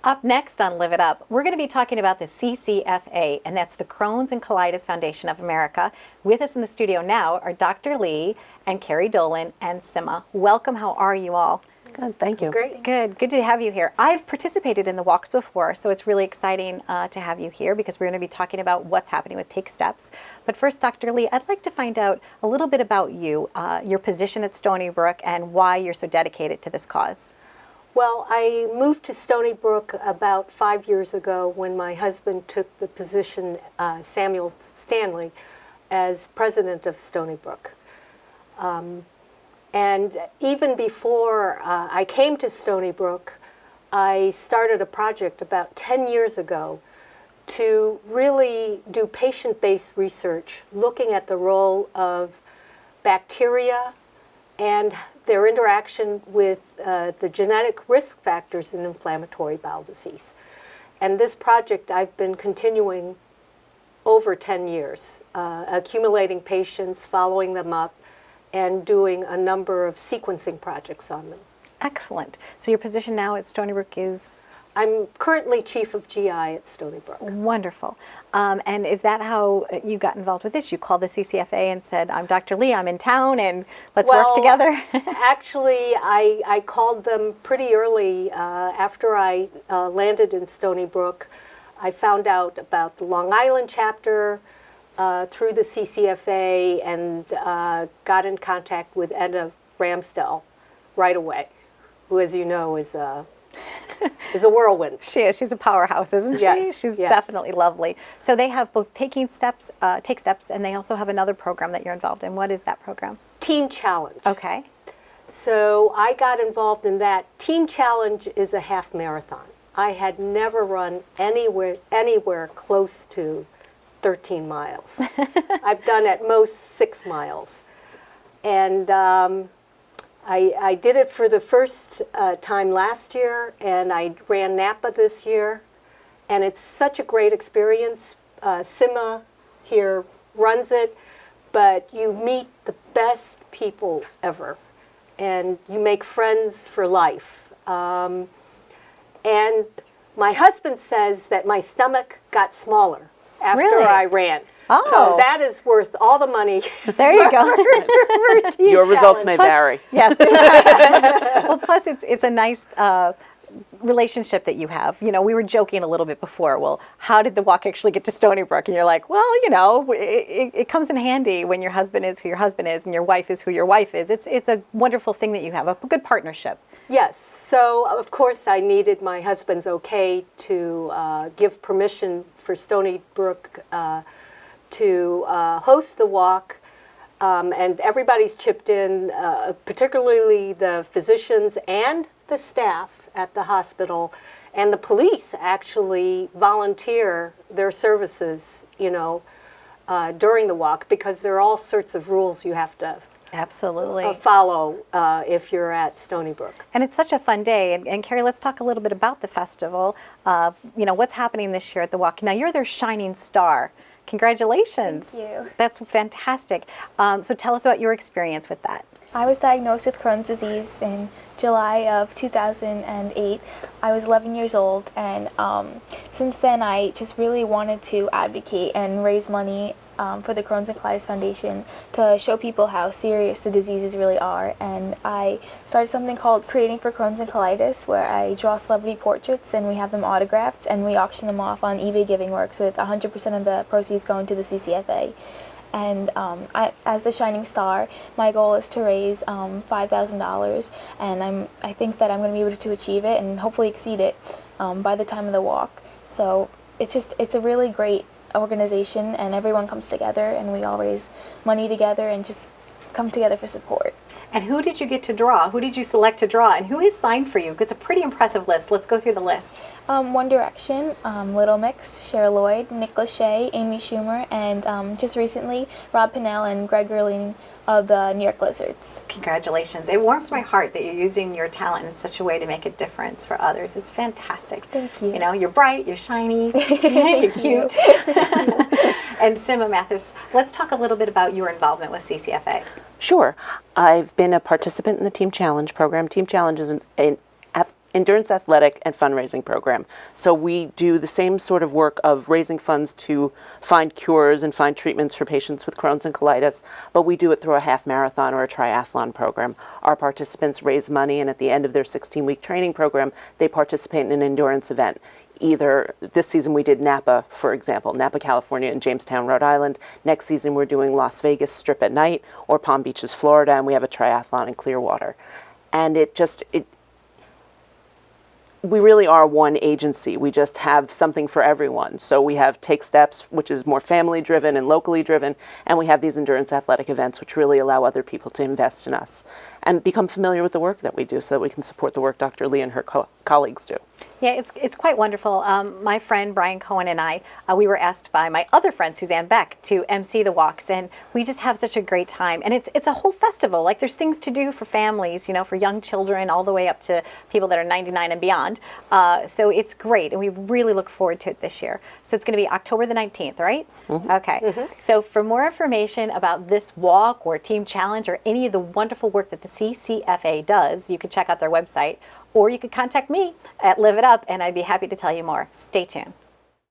Up next on Live It Up, we're going to be talking about the CCFA, and that's the Crohn's and Colitis Foundation of America. With us in the studio now are Dr. Lee and Keri Dolan and Sima. Welcome. How are you all? Good, thank you. Great. Good to have you here. I've participated in the walks before, so it's really exciting to have you here because we're going to be talking about what's happening with Take Steps. But first, Dr. Lee, I'd like to find out a little bit about you, your position at Stony Brook, and why you're so dedicated to this cause. Well, I moved to Stony Brook about 5 years ago when my husband took the position, Samuel Stanley, as president of Stony Brook. And even before I came to Stony Brook, I started a project about 10 years ago to really do patient-based research, looking at the role of bacteria and their interaction with the genetic risk factors in inflammatory bowel disease. And this project I've been continuing over 10 years, accumulating patients, following them up, and doing a number of sequencing projects on them. Excellent. So your position now at Stony Brook is? I'm currently Chief of GI at Stony Brook. Wonderful. And is that how you got involved with this? You called the CCFA and said, I'm Dr. Lee, I'm in town, and let's work together? Actually, I called them pretty early after I landed in Stony Brook. I found out about the Long Island chapter through the CCFA and got in contact with Edna Ramsdell right away, who, as you know, is a whirlwind. She is. She's a powerhouse, isn't she? Yes, She's yes. definitely lovely. So they have both Take Steps, and they also have another program that you're involved in. What is that program? Team Challenge. Okay. So I got involved in that. Team Challenge is a half marathon. I had never run anywhere close to 13 miles. I've done at most 6 miles. And I did it for the first time last year, and I ran Napa this year, and it's such a great experience. Sima here runs it, but you meet the best people ever, and you make friends for life. And my husband says that my stomach got smaller after Really? I ran. Oh. So that is worth all the money. There you go. for Team Your results Challenge. may vary. Yes. Well, plus it's a nice relationship that you have. You know, we were joking a little bit before. Well, how did the walk actually get to Stony Brook? And you're like, well, you know, it comes in handy when your husband is who your husband is and your wife is who your wife is. It's a wonderful thing that you have, a good partnership. Yes. So, of course, I needed my husband's okay to give permission for Stony Brook to host the walk. And everybody's chipped in, particularly the physicians and the staff at the hospital. And the police actually volunteer their services, you know, during the walk, because there are all sorts of rules you have to Absolutely. follow if you're at Stony Brook. And it's such a fun day. And Keri, let's talk a little bit about the festival. You know, what's happening this year at the walk. Now, you're their shining star. Congratulations. Thank you. That's fantastic. So tell us about your experience with that. I was diagnosed with Crohn's disease in July of 2008. I was 11 years old, and since then I just really wanted to advocate and raise money for the Crohn's and Colitis Foundation to show people how serious the diseases really are. And I started something called Creating for Crohn's and Colitis, where I draw celebrity portraits and we have them autographed and we auction them off on eBay Giving Works, with 100% of the proceeds going to the CCFA. And as the shining star, my goal is to raise $5,000, and I think that I'm going to be able to achieve it and hopefully exceed it by the time of the walk. So it's a really great organization, and everyone comes together and we all raise money together and just come together for support. And who did you get to draw? Who did you select to draw? And who has signed for you? Because it's a pretty impressive list. Let's go through the list. One Direction, Little Mix, Cher Lloyd, Nick Lachey, Amy Schumer, and just recently Rob Pinnell and Greg Gerling of the New York Lizards. Congratulations. It warms my heart that you're using your talent in such a way to make a difference for others. It's fantastic. Thank you. You know, you're bright, you're shiny, you're cute. And Sima Matthes, let's talk a little bit about your involvement with CCFA. Sure. I've been a participant in the Team Challenge program. Team Challenge is an endurance athletic and fundraising program. So we do the same sort of work of raising funds to find cures and find treatments for patients with Crohn's and colitis, but we do it through a half marathon or a triathlon program. Our participants raise money, and at the end of their 16-week training program, they participate in an endurance event. Either this season we did Napa, for example, Napa, California, and Jamestown, Rhode Island. Next season we're doing Las Vegas Strip at night, or Palm Beaches, Florida, and we have a triathlon in Clearwater. And we really are one agency. We just have something for everyone. So we have Take Steps, which is more family driven and locally driven, and we have these endurance athletic events, which really allow other people to invest in us and become familiar with the work that we do so that we can support the work Dr. Lee and her colleagues do. Yeah, it's quite wonderful. My friend Brian Cohen and I, we were asked by my other friend Suzanne Beck to MC the walks, and we just have such a great time. And it's a whole festival. Like, there's things to do for families, you know, for young children all the way up to people that are 99 and beyond. So it's great, and we really look forward to it this year. So it's going to be October the 19th, right? Mm-hmm. Okay. Mm-hmm. So for more information about this walk or Team Challenge or any of the wonderful work that the CCFA does, you can check out their website, or you can contact me at Live It Up, and I'd be happy to tell you more. Stay tuned.